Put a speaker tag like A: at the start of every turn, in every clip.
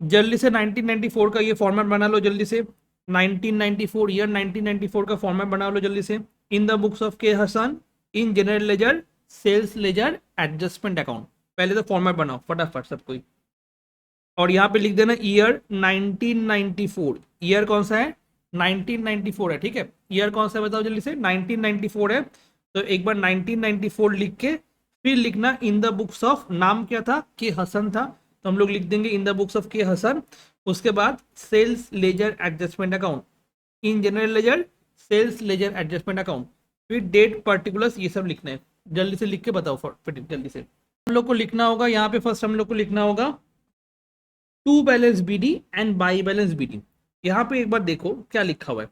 A: जल्दी से 1994 का ये फॉर्मेट बना लो जल्दी से। 1994 ईयर 1994 का फॉर्मेट बना लो जल्दी से। In the books of K Hasan, in general ledger, sales ledger, adjustment account. पहले तो फॉर्मेट बनाओ फटाफट सब कोई। और यहाँ पे लिख देना ईयर 1994। ईयर कौन सा है? 1994 है, ठीक है। ईयर कौन सा है बताओ जल्दी से? 1994 है। तो एक बार 1994 लिख के फिर लिखना इन द बुक्स ऑफ, नाम क्या था? के हसन था, तो हम लोग लिख देंगे in the books of K Hasan. उसके बाद sales ledger adjustment account, in general ledger, sales ledger adjustment account, फिर डेट पर्टिकुलर्स, ये सब लिखना है। जल्दी से लिख के बताओ फिर जल्दी से। हम लोग को लिखना होगा यहाँ पे, फर्स्ट हम लोग को लिखना होगा to balance BD and by balance BD. यहाँ पे एक बार देखो क्या लिखा हुआ है।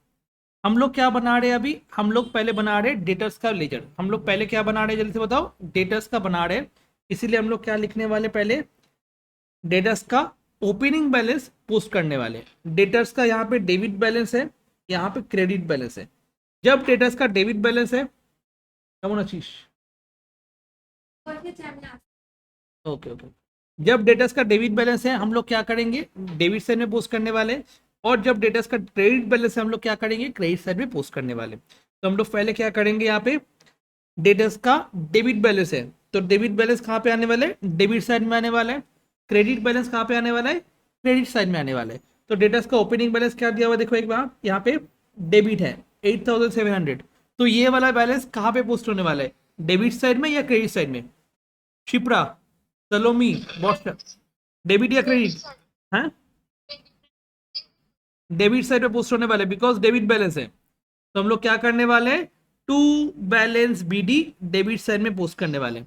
A: हम लोग क्या बना रहे हैं अभी? हम लोग पहले बना रहे हैं डेटर्स का लेजर। हम लोग पहले क्या बना रहे हैं जल्दी से बताओ? डेटर्स का बना रहे हैं। इसीलिए हम लोग क्या लिखने वाले? पहले डेटर्स का ओपनिंग बैलेंस पोस्ट करने वाले। डेटर्स का यहाँ पे डेबिट बैलेंस है, यहाँ पे क्रेडिट बैलेंस है। जब डेटर्स का डेबिट बैलेंस है, केमन आছিস? Okay okay. जब डेटर्स का डेबिट बैलेंस है हम लोग क्या करेंगे? डेबिट साइड में पोस्ट करने वाले। और जब डेटर्स का क्रेडिट बैलेंस है हम लोग क्या करेंगे? क्रेडिट साइड में पोस्ट करने वाले। तो हम लोग पहले क्या करेंगे? यहाँ पे डेटर्स का डेबिट बैलेंस है, तो डेबिट बैलेंस कहाँ पे आने वाले? डेबिट साइड में आने वाला है। क्रेडिट बैलेंस कहाँ पे आने वाला है? क्रेडिट साइड में आने वाला है। तो डेटर्स का ओपनिंग बैलेंस क्या दिया हुआ है देखो एक बार, यहाँ पे डेबिट है 8700। तो ये वाला बैलेंस कहाँ पे पोस्ट होने वाला है? डेबिट साइड में या क्रेडिट साइड में? शिप्रा, सलोमी, बॉस्टर, डेबिट या क्रेडिट? है डेबिट साइड पे पोस्ट होने वाले, बिकॉज डेबिट बैलेंस है। तो हम लोग क्या करने वाले हैं? To balance BD debit side में पोस्ट करने वाले।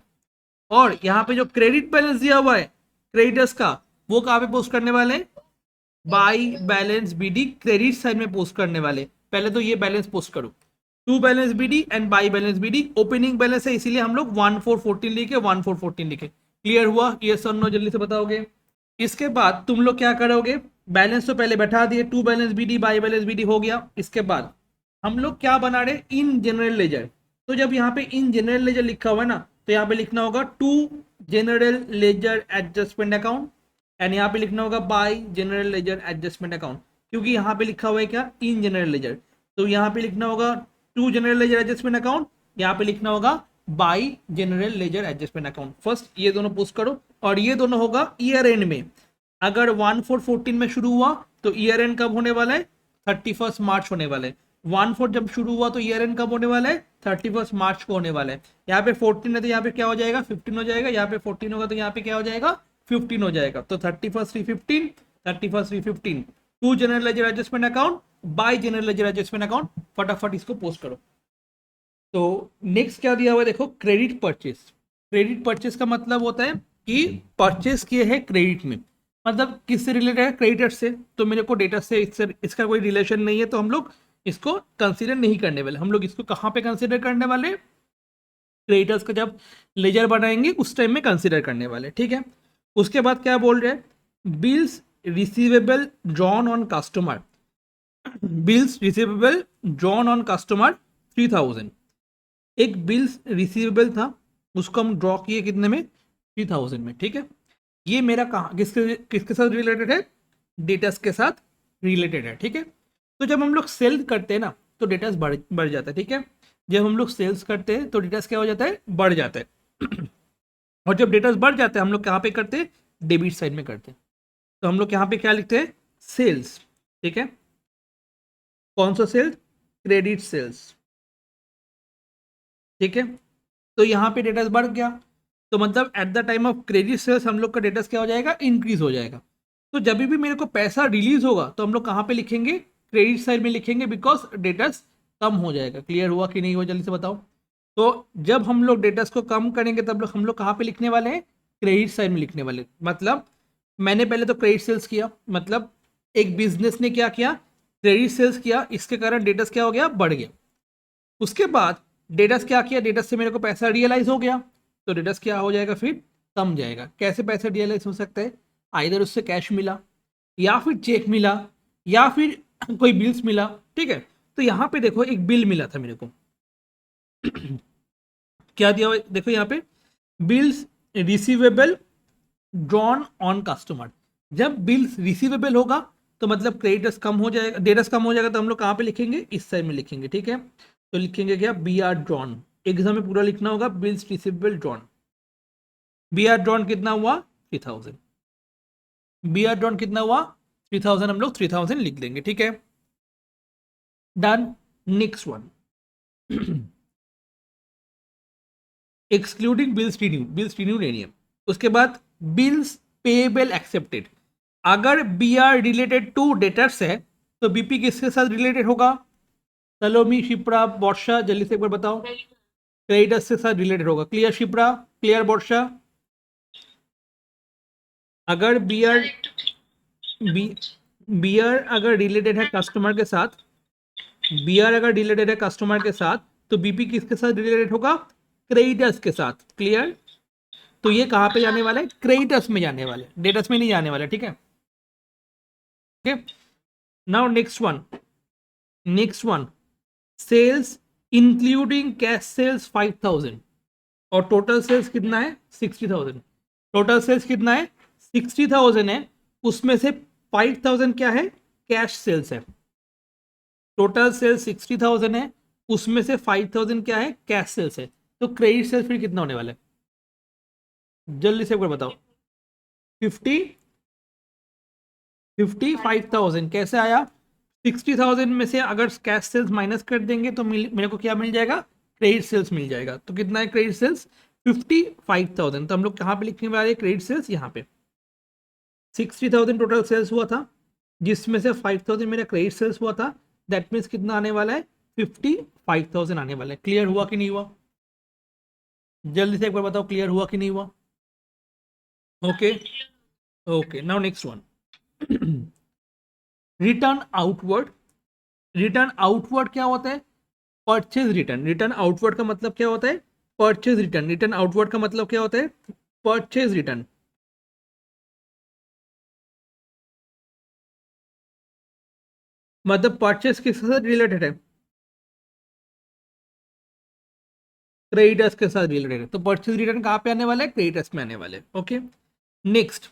A: और यहाँ पे जो क्रेडिट बैलेंस दिया हुआ है क्रेडिटर्स का, वो कहाँ पे पोस्ट करने वाले? By balance BD credit side में पोस्ट करने वाले। पहले तो ये बैलेंस पोस्ट करो, to balance BD and by balance BD. Opening balance है इसीलिए हम लोग 1414 लिखे, 1414 लिखे। क्लियर हुआ? यस और नो जल्दी से बताओगे। इसके बाद तुम लोग क्या करोगे? बैलेंस तो पहले बैठा दिए, to balance BD by balance BD हो गया। इसके बाद हम लोग क्या बना रहे? In general ledger. तो जब यहाँ पे इन जनरल लेजर लिखा हुआ है ना, तो यहाँ पे लिखना होगा to general ledger adjustment account, and यहाँ पे लिखना होगा by general ledger adjustment account. क्योंकि यहाँ पे लिखा हुआ है क्या? In general ledger. तो यहाँ पे लिखना होगा to general ledger adjustment account, यहाँ पे लिखना होगा by general ledger adjustment account. First ये दोनों पोस्ट करो, और ये दोनों होगा ईयर एंड में। अगर 1414 में शुरू हुआ तो ईयर एंड कब होने वाला है? 31 मार्च होने वाला है। 14 जब शुरू हुआ तो ईयर एंड कब होने वाला है? 31 मार्च को होने वाला है। यहाँ पे 14 है तो यहाँ पे क्या हो जाएगा? 15 हो जाएगा। यहाँ पे 14 होगा तो यहाँ पे क्या हो जाएगा? 15 हो जाएगा। तो 31 315, 31 315, to general ledger adjustment account by general ledger adjustment account. फटाफट इसको पोस्ट करो। तो नेक्स्ट क्या दिया हुआ है देखो, क्रेडिट परचेस। क्रेडिट परचेस का मतलब होता है कि परचेस किए हैं क्रेडिट में। मतलब किससे रिलेटेड है? क्रेडिटर से। तो मेरे को डेटा से इसका कोई रिलेशन नहीं है, तो हम लोग इसको कंसीडर नहीं करने वाले। हम लोग इसको कहाँ पे कंसीडर करने वाले? क्रेडिटर्स का जब लेजर बनाएंगे उस टाइम में कंसीडर करने वाले, ठीक है। उसके बाद क्या बोल रहे हैं? Bills receivable drawn on customer. Bills receivable drawn on customer 3000। एक बिल्स रिसीवेबल था, उसको हम ड्रॉ किए कितने में? 3000 में, ठीक है। ये मेरा कहाँ किसके किसके साथ रिलेटेड है? डेटास के साथ रिलेटेड है, ठीक है। तो जब हम लोग सेल करते हैं ना तो डेटास बढ़ जाता है, ठीक है। जब हम लोग सेल्स करते हैं तो डेटास क्या हो जाता है? बढ़ जाता है। और जब डेटास बढ़ जाते हैं हम लोग कहाँ पे करते हैं? डेबिट साइड में करते हैं। तो हम लोग यहाँ पे क्या लिखते हैं? सेल्स, ठीक है। कौन सा सेल्स? क्रेडिट सेल्स, ठीक है। तो यहाँ पे डेटास बढ़ गया, तो मतलब at the time of credit sales हम लोग का डेटास क्या हो जाएगा? इंक्रीज हो जाएगा। तो जब भी मेरे को पैसा रिलीज होगा तो हम लोग कहाँ पे लिखेंगे? क्रेडिट साइड में लिखेंगे, बिकॉज डेटास कम हो जाएगा। क्लियर हुआ कि नहीं हुआ जल्दी से बताओ। तो जब हम लोग डेटास को कम करेंगे तब लोग हम लोग कहाँ पे लिखने वाले हैं? क्रेडिट साइड में लिखने वाले। मतलब मैंने पहले तो क्रेडिट सेल्स किया, मतलब एक बिजनेस ने क्या किया? क्रेडिट सेल्स किया, इसके कारण डेटास क्या हो गया? बढ़ गया। उसके बाद डेटास क्या किया? डेटास से मेरे को पैसा रियलाइज हो गया, तो डेटास क्या हो जाएगा? फिर कम जाएगा। कैसे पैसा रियलाइज हो सकता है? आइदर उससे कैश मिला, या फिर चेक मिला, या फिर कोई बिल्स मिला, ठीक है। तो यहाँ पे देखो एक बिल मिला था मेरे को। क्या दिया हुआ है? देखो यहाँ पे bills receivable drawn on customer. जब बिल्स रिसीवेबल होगा तो मतलब क्रेडिटर्स कम हो जाएगा, डेटर्स कम हो जाएगा, तो हम लोग कहाँ पे लिखेंगे, इस साइड में लिखेंगे, ठीक है। तो लिखेंगे क्या, बी आर ड्रॉन, एग्जाम में पूरा लिखना होगा, bills receivable drawn. B R drawn कितना हुआ, 3000। बी आर ड्रॉन कितना हुआ, 3000, हम लोग 3000 लिख देंगे, ठीक है, done. Next one, excluding bills renew, bills renew नहीं है। उसके बाद बिल्स पेएबल एक्सेप्टेड, अगर B R related to debtors है तो बीपी किसके साथ रिलेटेड होगा, सलोमी, शिप्रा, वर्षा, जल्दी से एक बार बताओ। क्रेडिटर्स के साथ रिलेटेड होगा, क्लियर शिप्रा, क्लियर वर्षा। अगर बी बियर अगर रिलेटेड है कस्टमर के साथ, बियर अगर रिलेटेड है कस्टमर के साथ, तो बीपी किसके साथ रिलेटेड होगा, क्रेडिटर्स के साथ, क्लियर। तो ये कहां पे जाने वाला है, क्रेडिटर्स में जाने वाले, डेटर्स में नहीं जाने वाले, ठीक है। Now next one, sales including cash sales 5000 और टोटल सेल्स कितना है, 60000। टोटल सेल्स कितना है, 60000 है, उसमें से 5000 क्या है, कैश सेल्स है। टोटल सेल्स 60000 है, उसमें से 5000 क्या है, कैश सेल्स है। तो क्रेडिट सेल्स फिर कितना होने वाला है, जल्दी से एक बार बताओ। 50, 55,000 कैसे आया, 60,000 में से अगर कैश सेल्स माइनस कर देंगे तो मेरे को क्या मिल जाएगा, क्रेडिट सेल्स मिल जाएगा। तो कितना है क्रेडिट सेल्स, 55,000। तो हम लोग कहाँ पे लिखने वाले क्रेडिट सेल्स, यहाँ पे 60,000 टोटल सेल्स हुआ था, जिसमें से 5,000 मेरा क्रेडिट सेल्स हुआ था। दैट मीन्स कितना आने वाला है, 55,000 आने वाला है। क्लियर हुआ कि नहीं हुआ, जल्दी से एक बार बताओ, क्लियर हुआ कि नहीं हुआ। Okay, okay, now next one, return outward. Return outward क्या होता है, परचेज रिटर्न। रिटर्न आउटवर्ड का मतलब क्या होता है, परचेज रिटर्न। रिटर्न आउटवर्ड का मतलब क्या होता है, परचेज रिटर्न। मतलब परचेज किसके साथ रिलेटेड है, क्रेडिटर्स के साथ रिलेटेड है। तो परचेज रिटर्न कहां पे आने वाला है, क्रेडिटर्स में आने वाले, okay. Next,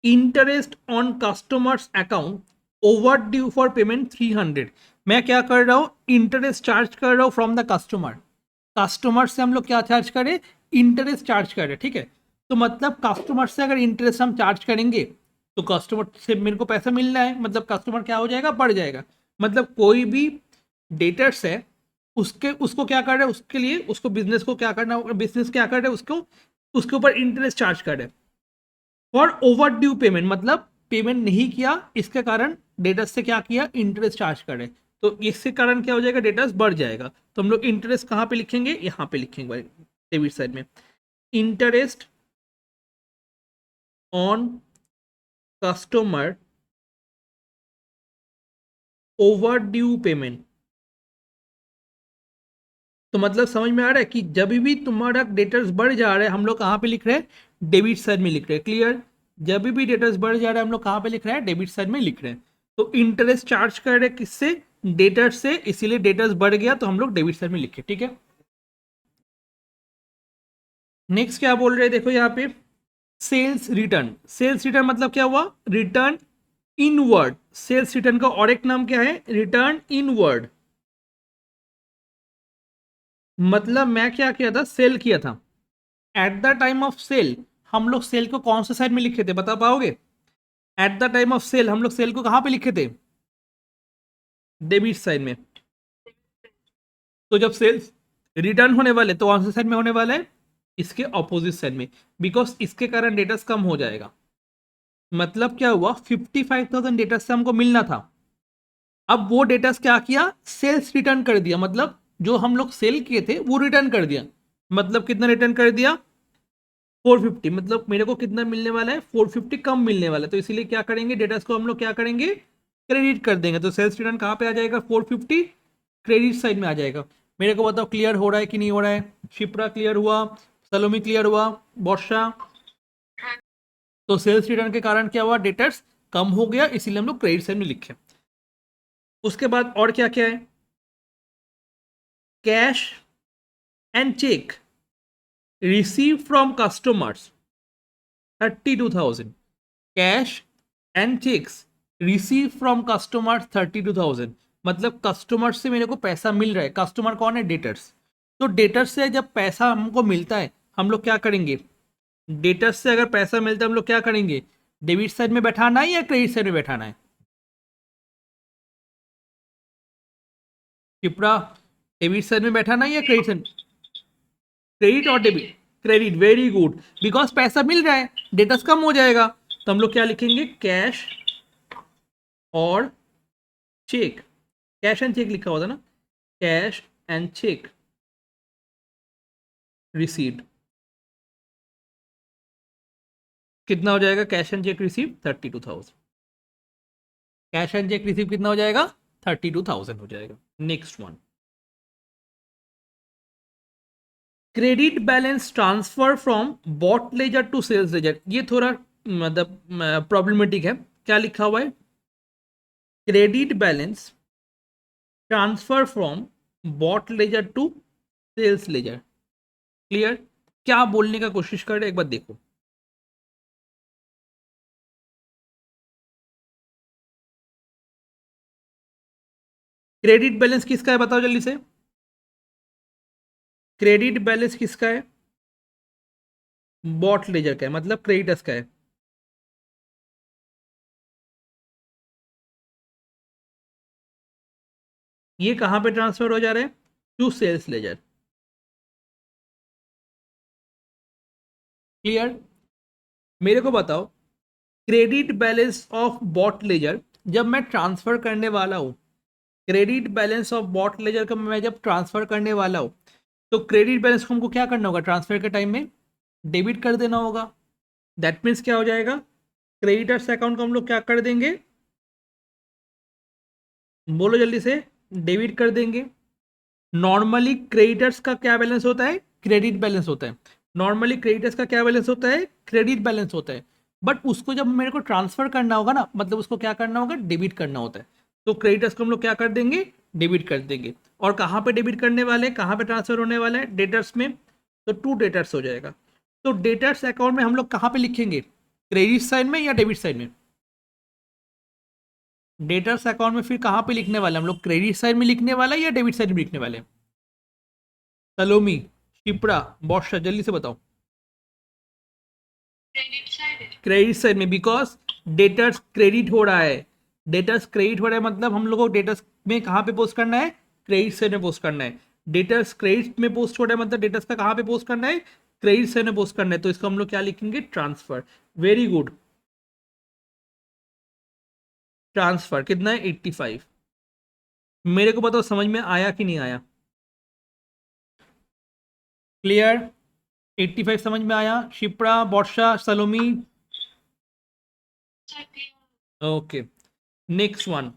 A: interest on customers account over due for payment 300। मैं क्या कर रहा हूं, इंटरेस्ट चार्ज कर रहा हूं फ्रॉम द कस्टमर। कस्टमर से हम लोग क्या चार्ज करें, इंटरेस्ट चार्ज करें, ठीक है। तो मतलब कस्टमर से अगर इंटरेस्ट हम चार्ज करेंगे तो कस्टमर से मेरे को पैसा मिलना है, मतलब कस्टमर क्या हो जाएगा, बढ़ जाएगा। मतलब कोई भी डेटर्स है, उसके उसको क्या कर रहे हैं, उसके लिए उसको बिजनेस को क्या करना होगा, बिजनेस क्या कर रहे हैं, उसको उसके ऊपर इंटरेस्ट चार्ज कर रहे हैं। फॉर ओवर ड्यू पेमेंट, मतलब पेमेंट नहीं किया, इसके कारण डेटर्स से क्या किया, इंटरेस्ट चार्ज करे, तो इसके कारण क्या हो जाएगा, डेटर्स बढ़ जाएगा। तो हम लोग इंटरेस्ट कहाँ पे लिखेंगे, यहाँ पे लिखेंगे भाई, डेबिट साइड में, interest on customer over due payment. तो मतलब समझ में आ रहा है कि जब भी तुम्हारा डेटर्स बढ़ जा रहा है, हम लोग कहाँ पे लिख रहे हैं, डेबिट साइड में लिख रहे हैं, क्लियर। जब भी डेटर्स बढ़ जा रहा है, हम लोग कहाँ पे लिख रहे हैं, डेबिट साइड में लिख रहे हैं। तो इंटरेस्ट चार्ज कर रहे हैं किससे, डेटर्स से, इसीलिए डेटर्स बढ़ गया तो हम लोग डेबिट साइड में लिखे, ठीक है। नेक्स्ट क्या बोल रहे हैं, देखो यहाँ पे, सेल्स रिटर्न। सेल्स रिटर्न मतलब क्या हुआ, रिटर्न इनवर्ड। सेल्स रिटर्न का और एक नाम क्या है, रिटर्न इनवर्ड। मतलब मैं क्या किया था, सेल किया था, at the time of sale हम लोग सेल को कौन से साइड में लिखे थे, बता पाओगे। At the time of sale हम लोग सेल को कहां पे लिखे थे, डेबिट साइड में। तो जब सेल्स रिटर्न होने वाले तो कौन से साइड में होने वाला है, इसके ऑपोजिट साइड में, बिकॉज इसके कारण डेटर्स कम हो जाएगा। मतलब क्या हुआ, 55,000 डेटर्स से हमको मिलना था, अब वो डेटर्स क्या किया, सेल्स रिटर्न कर दिया। मतलब जो हम लोग सेल किए थे वो रिटर्न कर दिया। मतलब कितना रिटर्न कर दिया, 450। मतलब मेरे को कितना मिलने वाला है, 450 कम मिलने वाला है। तो इसीलिए क्या करेंगे, डेटर्स को हम लोग क्या करेंगे, क्रेडिट कर देंगे। तो सेल्स रिटर्न कहाँ पे आ जाएगा, 450 क्रेडिट साइड में आ जाएगा। मेरे को बताओ क्लियर हो रहा है कि नहीं हो रहा है, शिप्रा क्लियर हुआ, सलोमी क्लियर हुआ, वर्षा। तो सेल्स रिटर्न के कारण क्या हुआ, डेटर्स कम हो गया, इसीलिए हम लोग क्रेडिट साइड में लिखे। उसके बाद और क्या क्या है, cash and cheque receive from customers 32,000। Cash and cheques receive from customer 32,000, मतलब कस्टमर से मेरे को पैसा मिल रहा है। कस्टमर कौन है? डेटर्स। तो डेटर्स से जब पैसा हमको मिलता है हम लोग क्या करेंगे? डेटर्स से अगर पैसा मिलता है हम लोग क्या करेंगे? डेबिट साइड में बैठाना है या क्रेडिट साइड में बैठाना है? टिपरा, डेबिट साइड में बैठाना है या क्रेडिट साइड? क्रेडिट और debit? Credit, very good, because पैसा मिल रहा है, डेटर्स कम हो जाएगा। तो हम लोग क्या लिखेंगे? कैश और चेक। कैश एंड चेक लिखा होता ना, कैश एंड चेक रिसीव्ड। कितना हो जाएगा cash and cheque receive? 32,000। Cash and cheque receive कितना हो जाएगा? 32,000 हो जाएगा। Next one, credit balance transfer from bought ledger to sales ledger. ये थोड़ा मतलब प्रॉब्लमेटिक है। क्या लिखा हुआ है? Credit balance transfer from bought ledger to sales ledger. Clear? क्या बोलने का कोशिश कर रहे एक बार देखो। क्रेडिट बैलेंस किसका है बताओ जल्दी से। क्रेडिट बैलेंस किसका है? बॉट लेजर का है, मतलब क्रेडिटर्स का है। ये कहां पे ट्रांसफर हो जा रहा है? To sales ledger. क्लियर? मेरे को बताओ, credit balance of bought ledger जब मैं ट्रांसफर करने वाला हूं, credit balance of bought ledger का मैं जब ट्रांसफर करने वाला हूं, तो क्रेडिट बैलेंस को हमको क्या करना होगा? ट्रांसफर के टाइम में डेबिट कर देना होगा। दैट मीन्स क्या हो जाएगा? क्रेडिटर्स अकाउंट को हम लोग क्या कर देंगे? बोलो जल्दी से। डेबिट कर देंगे। नॉर्मली क्रेडिटर्स का क्या बैलेंस होता है? क्रेडिट बैलेंस होता है। नॉर्मली क्रेडिटर्स का क्या बैलेंस होता है? क्रेडिट बैलेंस होता है। बट उसको जब मेरे को ट्रांसफर करना होगा ना, मतलब उसको क्या करना होगा? डेबिट करना होता है। तो क्रेडिटर्स को हम लोग क्या कर देंगे? डेबिट कर देंगे। और कहाँ पे डेबिट करने वाले हैं, कहाँ पे ट्रांसफर होने वाला है? डेटर्स में। तो टू डेटर्स हो जाएगा। तो डेटर्स अकाउंट में हम लोग कहाँ पे लिखेंगे? क्रेडिट साइड में या डेबिट साइड में? डेटर्स अकाउंट में फिर कहाँ पे लिखने वाले हम लोग? क्रेडिट साइड में लिखने वाला है या डेबिट साइड में लिखने वाले? सलोमी, शिप्रा, बॉर्षा, जल्दी से बताओ। क्रेडिट साइड में, बिकॉज डेटर्स क्रेडिट हो रहा है। डेटर्स क्रेडिट हो रहा है मतलब हम लोग को डेटर्स में कहाँ पे पोस्ट करना है? क्रेडिट साइड में पोस्ट करना है। डेटर्स क्रेडिट में पोस्ट हो रहा है मतलब डेटर्स का कहाँ पे पोस्ट करना है? क्रेडिट साइड में पोस्ट करना है। तो इसको हम लोग क्या लिखेंगे? ट्रांसफर। Very good. ट्रांसफर कितना है? 85। मेरे को बताओ समझ में आया कि नहीं आया? क्लियर? 85 समझ में आया? Shipra, Varsha, Salome? Okay. Next one,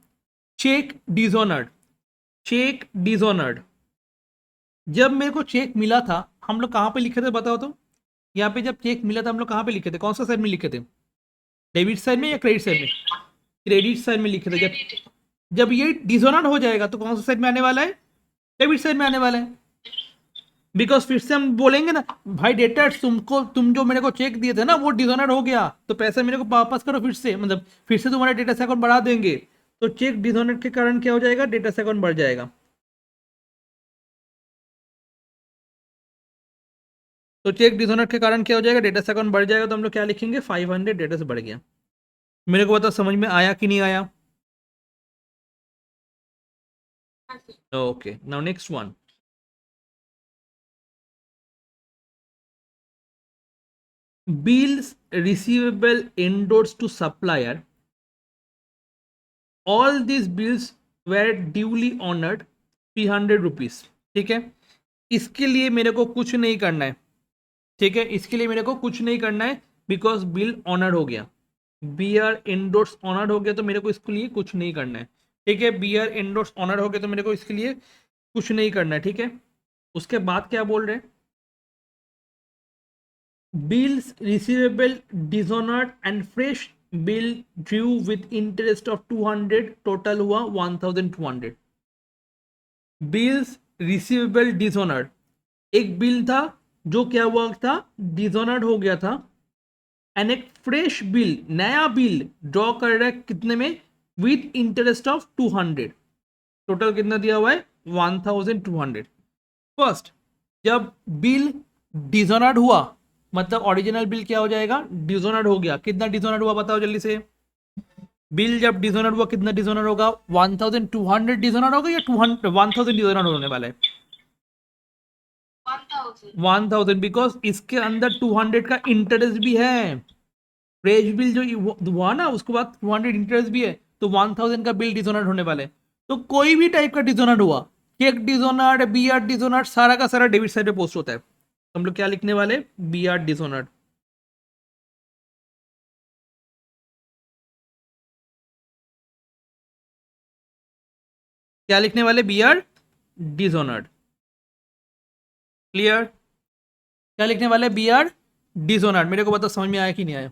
A: cheque dishonoured. Cheque dishonoured, जब मेरे को चेक मिला था हम लोग कहाँ पे लिखे थे बताओ तो। यहाँ पे जब चेक मिला था हम लोग कहाँ पे लिखे थे? कौन सा साइड में लिखे थे? डेबिट साइड में या क्रेडिट साइड में? क्रेडिट साइड में लिखे थे। जब जब ये डिसऑनर्ड हो जाएगा तो कौन सा साइड में आने वाला है? डेबिट साइड में आने वाला है। बिकॉज फिर से हम बोलेंगे ना, भाई डेटर्स तुमको, तुम जो मेरे को चेक दिए थे ना वो डिसऑनर हो गया तो पैसा मेरे को वापस करो फिर से, मतलब फिर से तुम्हारा डेटा अकाउंट बढ़ा देंगे। तो चेक डिसऑनर के कारण क्या हो जाएगा? डेटा अकाउंट बढ़ जाएगा। तो चेक डिसऑनर के कारण क्या हो जाएगा? डेटा अकाउंट बढ़ जाएगा। तो हम लोग क्या लिखेंगे? 500 डेटा से बढ़ गया। मेरे को बताओ समझ में आया कि नहीं आया? Okay, now next one, bills receivable endorsed to supplier, all these bills were duly honored 300 rupees. ठीक है, इसके लिए मेरे को कुछ नहीं करना है। ठीक है, इसके लिए मेरे को कुछ नहीं करना है बिकॉज बिल ऑनर हो गया। बी आर एंडोर्स ऑनर हो गया तो मेरे को इसके लिए कुछ नहीं करना है। ठीक है, बी आर एंडोर्स ऑनर हो गया तो मेरे को इसके लिए कुछ नहीं करना है। ठीक है, उसके बाद क्या बोल रहे हैं? bills receivable dishonored and fresh bill due with interest of 200, total हुआ 1200। bills receivable dishonored, एक बिल था जो क्या हुआ था? डिसऑनर्ड हो गया था। एंड एक फ्रेश बिल, नया बिल ड्रॉ कर रहा है कितने में, विथ इंटरेस्ट ऑफ 200। टोटल कितना दिया हुआ है, 1200। फर्स्ट, जब बिल डिसऑनर्ड हुआ मतलब ओरिजिनल बिल क्या हो जाएगा, डिसऑनर्ड हो गया। कितना डिसऑनर्ड हुआ बताओ जल्दी से। बिल जब डिसऑनर्ड हुआ कितना डिसऑनर्ड होगा, 1200 डिसऑनर्ड होगा या 200 1000 डिसऑनर्ड होने वाला है। 1000 बिकॉज इसके अंदर 200 का इंटरेस्ट भी है। फ्रेश बिल जो हुआ ना उसके बाद 200 इंटरेस्ट भी है, तो 1000 का बिल डिसऑनर्ड होने वाला है। तो कोई भी टाइप का डिसऑनर्ड हुआ, cheque dishonoured, B R dishonoured, सारा का सारा डेबिट साइड पे पोस्ट होता है। हम लोग क्या लिखने वाले, बी आर डिसऑनर्ड। क्या लिखने वाले, बी आर डिसऑनर्ड। क्लियर। क्या लिखने वाले, बी आर डिसऑनर्ड। मेरे को बताओ समझ में आया कि नहीं आया।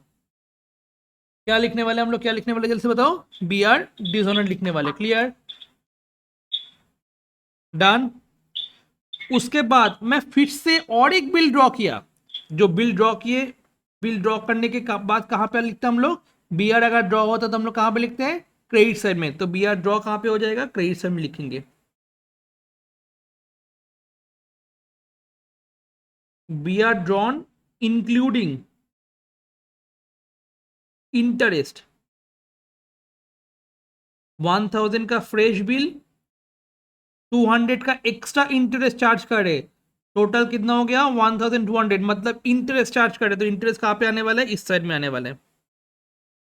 A: क्या लिखने वाले हम लोग, क्या लिखने वाले जल्दी से बताओ, बी आर डिसऑनर्ड लिखने वाले। Clear, done. उसके बाद मैं फिर से और एक बिल ड्रॉ किया। जो बिल ड्रॉ किए, बिल ड्रॉ करने के बाद कहां पे लिखते हैं हम लोग, बी आर अगर ड्रॉ होता तो हम लोग कहां पे लिखते हैं, क्रेडिट साइड में। तो बी आर ड्रॉ कहां पे हो जाएगा, क्रेडिट साइड में लिखेंगे। B R drawn including interest, 1000 का फ्रेश बिल, 200 का एक्स्ट्रा इंटरेस्ट चार्ज करे, टोटल कितना हो गया 1200। मतलब इंटरेस्ट चार्ज करे तो इंटरेस्ट कहां पे आने वाला है, इस साइड में आने वाला है।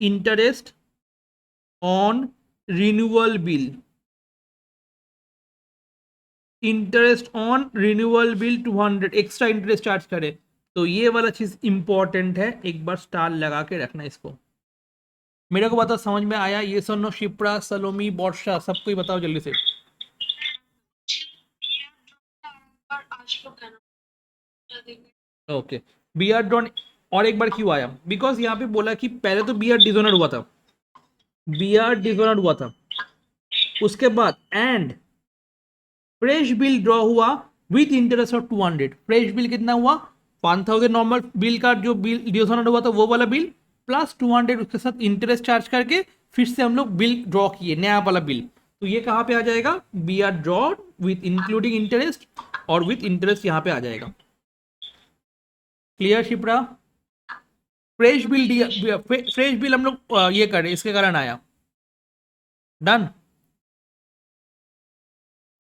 A: Interest on renewal bill, interest on renewal bill 200 extra interest charge करे। तो ये वाला चीज इंपॉर्टेंट है, एक बार स्टार लगा के रखना इसको। मेरे को बताओ समझ में आया, ये सोनो, शिप्रा, सलोमी, वर्षा, सबको ही बताओ जल्दी से। ओके, बी आर ड्रॉन और एक बार क्यों आया, बिकॉज यहाँ पे बोला कि पहले तो बी आर डिसऑनर्ड हुआ था, बी आर डिसऑनर्ड हुआ था, उसके बाद एंड फ्रेश बिल ड्रॉ हुआ with interest of 200। Fresh bill कितना हुआ, 1000 नॉर्मल बिल का जो बिल डिसऑनर्ड हुआ था वो वाला बिल, प्लस 200 उसके साथ इंटरेस्ट चार्ज करके फिर से हम लोग बिल ड्रॉ किए, नया वाला बिल। तो ये कहाँ पे आ जाएगा, B R draw with including interest, और विथ इंटरेस्ट यहाँ पे आ जाएगा। क्लियर शिप्रा। फ्रेश बिल दिया, फ्रेश बिल हम लोग ये करें, इसके कारण आया। डन।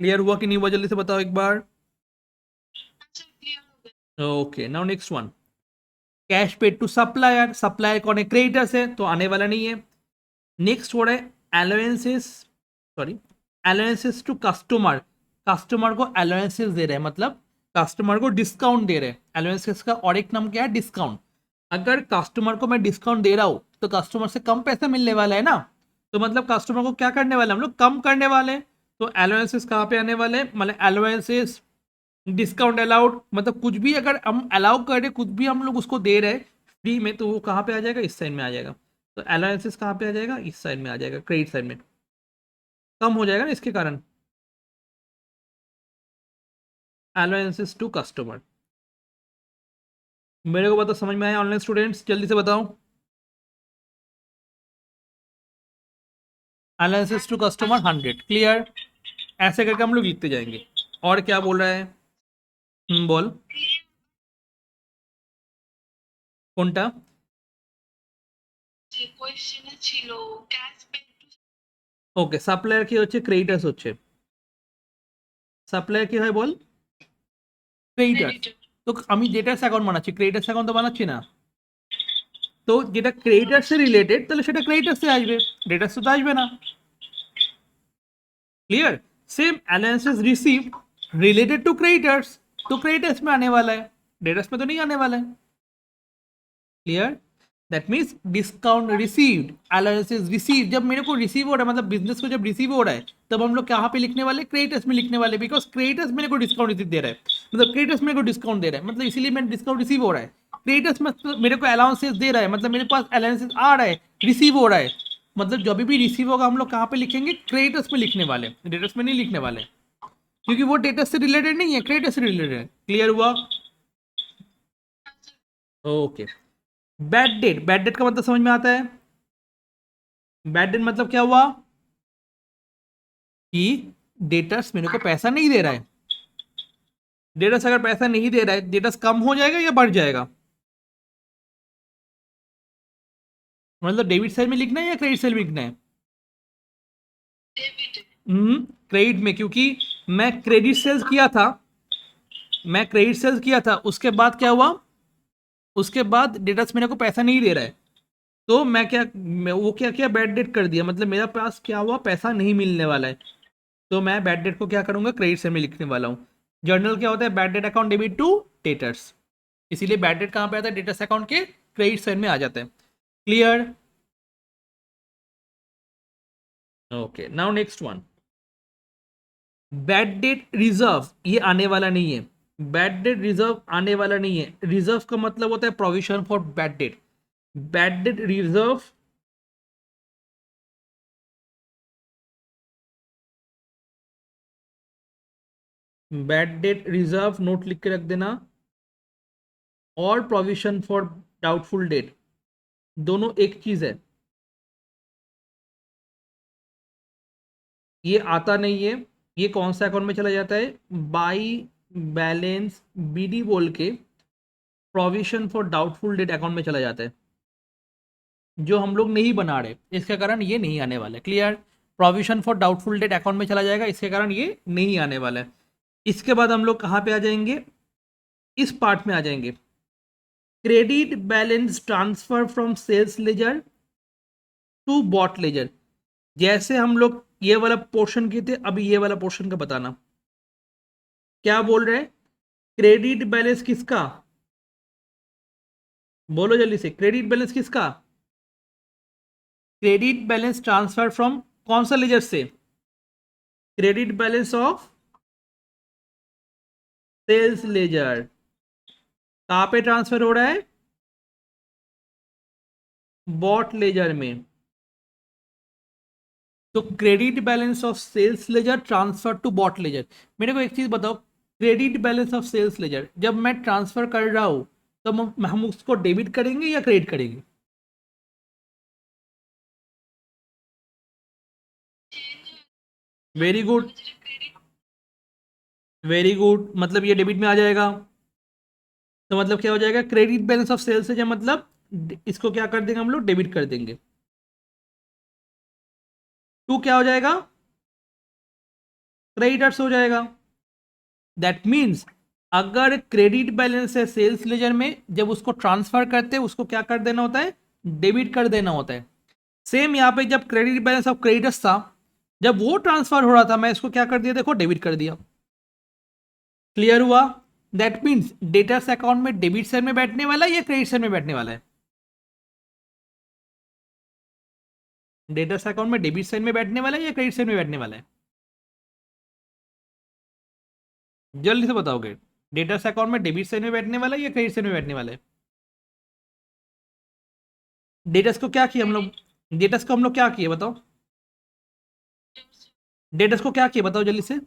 A: क्लियर हुआ कि नहीं हुआ, जल्दी से बताओ एक बार। Okay, now next one, cash paid to supplier. Supplier कौन है, क्रेडिटर्स है, तो आने वाला नहीं है। नेक्स्ट वर्ड है allowances, sorry, allowances to customer. Customer को अलाउंसेस दे रहे हैं, मतलब कस्टमर को डिस्काउंट दे रहे हैं। अलाउंसेस का और एक नाम क्या है, डिस्काउंट। अगर कस्टमर को मैं डिस्काउंट दे रहा हूं तो कस्टमर से कम पैसा मिलने वाला है ना, तो मतलब कस्टमर को क्या करने वाले हम लोग, कम करने वाले हैं। तो अलाउंसेस कहाँ पे आने वाले हैं, मतलब अलाउंसेस, डिस्काउंट अलाउड, मतलब कुछ भी अगर हम अलाउ कर रहे, कुछ भी हम लोग उसको दे रहे फ्री में, तो वो कहाँ पे आ जाएगा, इस साइड में आ जाएगा। तो अलाउंसेस कहाँ पे आ जाएगा, इस साइड में आ जाएगा, क्रेडिट साइड में। कम हो जाएगा ना इसके कारण, अलाउंसेस टू कस्टमर। मेरे को बताओ समझ में आया ऑनलाइन स्टूडेंट्स, जल्दी से बताओ। Allowances to customer 100। क्लियर। ऐसे करके हम लोग लिखते जाएंगे। और क्या बोल रहा है, बोल। কোনটা, ওকে, সাপ্লায়ার কি হচ্ছে, ক্রেডিটার্স হচ্ছে, সাপ্লায়ার কি হয় বল, ক্রেডিটার্স। তো আমি ডেটার্স অ্যাকাউন্ট বানাচ্ছি, ক্রেডিটার্স অ্যাকাউন্ট তো বানাচ্ছি না। তো যেটা ক্রেডিটার্স এর রিলেটেড তাহলে সেটা ক্রেডিটার্স এ আসবে, ডেটার্স তো আসবে না। Clear. Same allowances receive related to creditors, तो क्रेडिटर्स में आने वाला है, डेटर्स में तो नहीं आने वाला है। Clear. That means discount received, allowances receive, जब मेरे को रिसीव हो रहा है, मतलब बिजनेस को जब रिसीव हो रहा है, तब हम लोग कहाँ पे लिखने वाले, क्रेडिटर्स में लिखने वाले, बिकॉज क्रेडिटर्स मेरे को डिस्काउंट रिसीव दे रहा है, मतलब क्रेडिटर्स मेरे को डिस्काउंट दे रहा है, मतलब इसीलिए मेरा डिस्काउंट रिसीव हो रहा है। क्रेडिटर्स में मेरे को अलाउंसेस दे रहा है, मतलब मेरे पास अलाउंसेस आ रहा है, रिसीव हो रहा है, मतलब जब भी रिसीव होगा हम लोग कहाँ पे लिखेंगे, क्रेडिटर्स में लिखने वाले, डेटर्स में नहीं लिखने वाले, क्योंकि वो डेटर्स से रिलेटेड नहीं है, क्रेडिटर्स से रिलेटेड है। क्लियर हुआ। ओके, बैड डेट का मतलब समझ में आता है? बैड डेट मतलब क्या हुआ कि डेटर्स मेरे को पैसा नहीं दे रहा है। डेटर्स अगर पैसा नहीं दे रहा है, डेटर्स कम हो जाएगा या बढ़ जाएगा? मतलब डेबिट साइड में लिखना है या क्रेडिट साइड में लिखना है? क्रेडिट में, क्योंकि मैं क्रेडिट सेल्स किया था, मैं क्रेडिट सेल्स किया था, उसके बाद क्या हुआ, उसके बाद डेटर्स मेरे को पैसा नहीं दे रहा है, तो मैं वो क्या किया, बैड डेट कर दिया, मतलब मेरा पास क्या हुआ, पैसा नहीं मिलने वाला है। तो मैं बैड डेट को क्या करूंगा, क्रेडिट साइड में लिखने वाला हूँ। जर्नल क्या होता है, bad debt account debit to debtors, इसीलिए बैड डेट कहाँ पे आता है, डेटर्स अकाउंट के क्रेडिट साइड में आ जाता है। Clear? Okay, now next one, bad debt reserve, ये आने वाला नहीं है। बैड डेट रिजर्व आने वाला नहीं है। रिजर्व का मतलब होता है provision for bad debt. Bad debt reserve, bad debt reserve note लिख के रख देना, और प्रोविजन फॉर डाउटफुल डेट, दोनों एक चीज है। ये आता नहीं है। ये कौन सा अकाउंट में चला जाता है, बाई बैलेंस बीडी बोल के provision for doubtful debt account में चला जाता है, जो हम लोग नहीं बना रहे, इसके कारण ये नहीं आने वाला है। Clear? Provision for doubtful debt account में चला जाएगा, इसके कारण ये नहीं आने वाला है। इसके बाद हम लोग कहाँ पे आ जाएंगे, इस पार्ट में आ जाएंगे, credit balance transfer from sales ledger to bought ledger. जैसे हम लोग ये वाला पोर्शन किए थे, अभी ये वाला पोर्शन का बताना, क्या बोल रहे हैं, क्रेडिट बैलेंस किसका, बोलो जल्दी से, क्रेडिट बैलेंस किसका, क्रेडिट बैलेंस ट्रांसफर फ्रॉम कौन सा लेजर से, credit balance of sales ledger, कहाँ पे ट्रांसफर हो रहा है, बॉट लेजर में। तो credit balance of sales ledger transfer to bought ledger. मेरे को एक चीज बताओ, credit balance of sales ledger जब मैं ट्रांसफर कर रहा हूं, तो हम उसको डेबिट करेंगे या क्रेडिट करेंगे? वेरी गुड, वेरी गुड, मतलब ये डेबिट में आ जाएगा। तो मतलब क्या हो जाएगा, credit balance of sales ledger, मतलब इसको क्या कर देंगे हम लोग, डेबिट कर देंगे। टू क्या हो जाएगा, क्रेडिटर्स हो जाएगा। दैट मीन्स अगर क्रेडिट बैलेंस है सेल्स लेजर में, जब उसको ट्रांसफर करते हैं उसको क्या कर देना होता है, डेबिट कर देना होता है। सेम यहाँ पे जब क्रेडिट बैलेंस ऑफ क्रेडिटर्स था, जब वो ट्रांसफर हो रहा था, मैं इसको क्या कर दिया, देखो डेबिट कर दिया। क्लियर हुआ? दैट मीन्स डेटर्स अकाउंट में डेबिट साइड में बैठने वाला है या क्रेडिट साइड में बैठने वाला है, डेटर्स अकाउंट में डेबिट साइड में बैठने वाला है या क्रेडिट साइड में बैठने वाला है, जल्दी से बताओगे, डेटर्स अकाउंट में डेबिट साइड में बैठने वाला है या क्रेडिट साइड में बैठने वाला है? डेटर्स को क्या किया हम लोग, डेटर्स को हम लोग क्या किए बताओ, डेटर्स को क्या किया बताओ जल्दी से,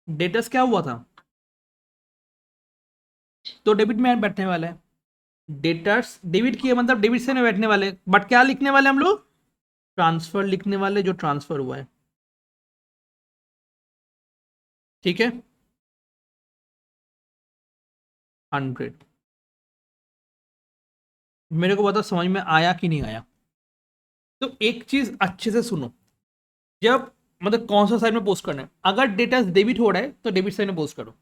A: डेटर्स क्या हुआ था, तो डेबिट में बैठने वाला है। डेटर्स डेबिट किए मतलब डेबिट से में बैठने वाले, बट क्या लिखने वाले हम लोग, ट्रांसफर लिखने वाले, जो ट्रांसफर हुआ है। ठीक है, 100। मेरे को बताओ समझ में आया कि नहीं आया? तो एक चीज अच्छे से सुनो, जब मतलब कौन सा साइड में पोस्ट करना है, अगर डेटा डेबिट हो रहा है तो डेबिट साइड में पोस्ट करो,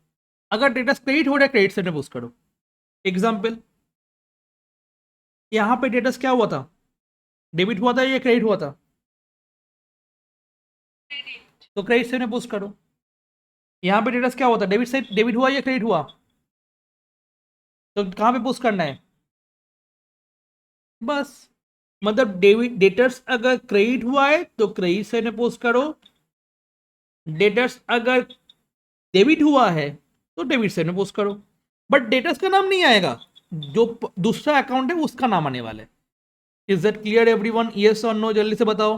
A: अगर डेटा क्रेडिट हो रहा है क्रेडिट साइड में पोस्ट करो। एग्जाम्पल, यहाँ पे डेटा क्या हुआ था, डेबिट हुआ था या क्रेडिट हुआ था, तो क्रेडिट साइड में पोस्ट करो। यहाँ पे डेटा क्या हुआ था, डेबिट साइड, डेबिट हुआ या क्रेडिट हुआ, तो कहाँ पे पोस्ट करना है, बस। मतलब डेबिट डेटर्स अगर क्रेडिट हुआ है तो क्रेडिट साइड में पोस्ट करो, डेटर्स अगर डेबिट हुआ है तो डेबिट साइड में पोस्ट करो, बट डेटर्स का नाम नहीं आएगा, जो दूसरा अकाउंट है उसका नाम आने वाला है। Is that clear everyone, yes और नो, जल्दी से बताओ।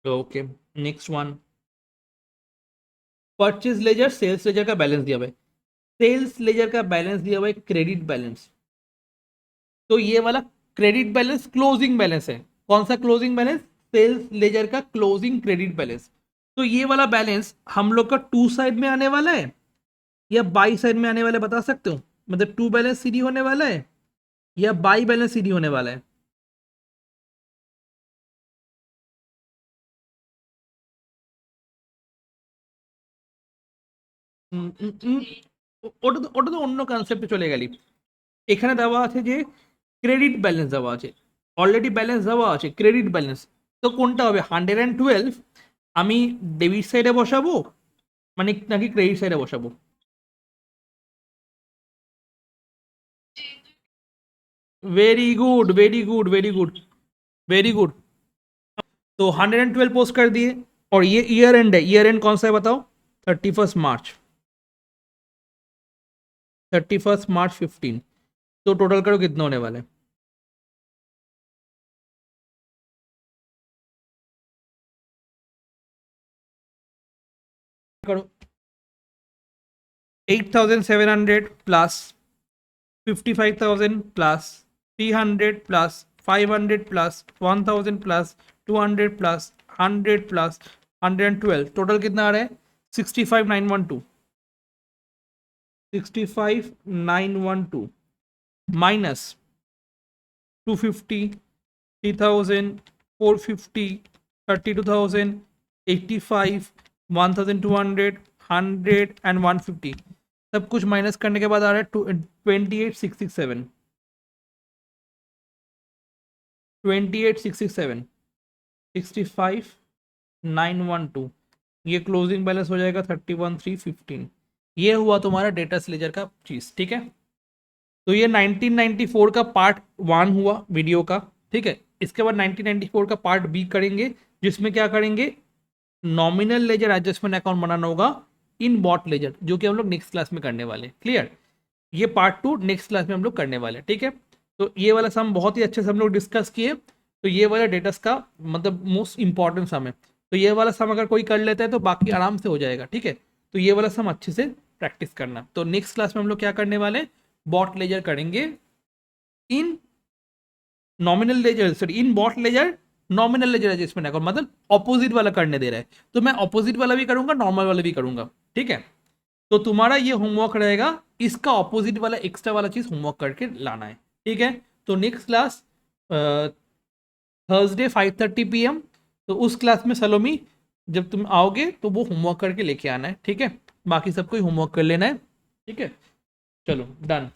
A: Okay, next one, purchase ledger sales ledger का बैलेंस दिया हुआ है, सेल्स लेजर का बैलेंस दिया हुआ है क्रेडिट बैलेंस, तो ये वाला क्रेडिट बैलेंस क्लोजिंग बैलेंस है। कौन सा क्लोजिंग बैलेंस? सेल्स लेजर का क्लोजिंग क्रेडिट बैलेंस। तो ये वाला बैलेंस हम लोग का टू साइड में आने वाला है या बाई साइड में आने वाला है, बता सकते हो? मतलब टू बैलेंस सीडी होने वाला है या बाई बैलेंस सीडी होने वाला है? ওটা তো অন্য কনসেপ্টে চলে গেলি। এখানে দেওয়া আছে যে ক্রেডিট ব্যালেন্স দেওয়া আছে, অলরেডি ব্যালেন্স দেওয়া আছে ক্রেডিট ব্যালেন্স। তো কোনটা হবে? 112 আমি ডেবিট সাইডে বসাবো মানে নাকি ক্রেডিট সাইডে বসাবো? Very good very good very good very good. तो 112 पोस्ट कर दिए और ये ईयर एंड है। ईयर एंड कौन सा है बताओ? 31 मार्च। 31 मार्च 15। तो टोटल करो कितना होने वाला है? करो 8700 plus 55,000 plus 300 plus 500 plus 1000 plus 200 plus 100 plus 112। Total कितना आ रहा है? 65,912। 65,912 माइनस 250, 3,000, 450, 32,000, 85, 1,200, 100 एंड 150। सब कुछ माइनस करने के बाद आ रहा है 28,667। 28,667 65,912। ये क्लोजिंग बैलेंस हो जाएगा 31,315। ये हुआ तुम्हारा डेटा लेजर का चीज, ठीक है। तो ये 1994 का पार्ट 1 हुआ वीडियो का, ठीक है। इसके बाद 1994 का पार्ट बी करेंगे, जिसमें क्या करेंगे? नॉमिनल लेजर एडजस्टमेंट अकाउंट बनाना होगा इन बॉट लेजर, जो कि हम लोग नेक्स्ट क्लास में करने वाले। क्लियर? ये पार्ट 2 नेक्स्ट क्लास में हम लोग करने वाले, ठीक है। तो ये वाला सम बहुत ही अच्छे से हम लोग डिस्कस किए। तो ये वाला डेटास का मतलब मोस्ट इंपॉर्टेंट सम है। तो ये वाला सम अगर कोई कर लेता है तो बाकी आराम से हो जाएगा, ठीक है। तो ये वाला सम अच्छे से प्रैक्टिस करना। तो नेक्स्ट क्लास में हम लोग क्या करने वाले? बॉट लेजर करेंगे in nominal ledger, sorry in bought ledger nominal ledger adjustment account, मतलब ऑपोजिट वाला करने दे रहा है। तो मैं ऑपोजिट वाला भी करूंगा, नॉर्मल वाला भी करूंगा, ठीक है। तो तुम्हारा ये होमवर्क रहेगा, इसका ऑपोजिट वाला एक्स्ट्रा वाला चीज होमवर्क करके लाना है, ठीक है। तो नेक्स्ट क्लास थर्सडे 5:30 PM। तो उस क्लास में सलोमी जब तुम आओगे तो वो होमवर्क करके लेके आना है, ठीक है। बाकी सबको होमवर्क कर लेना है, ठीक है। चलो डन।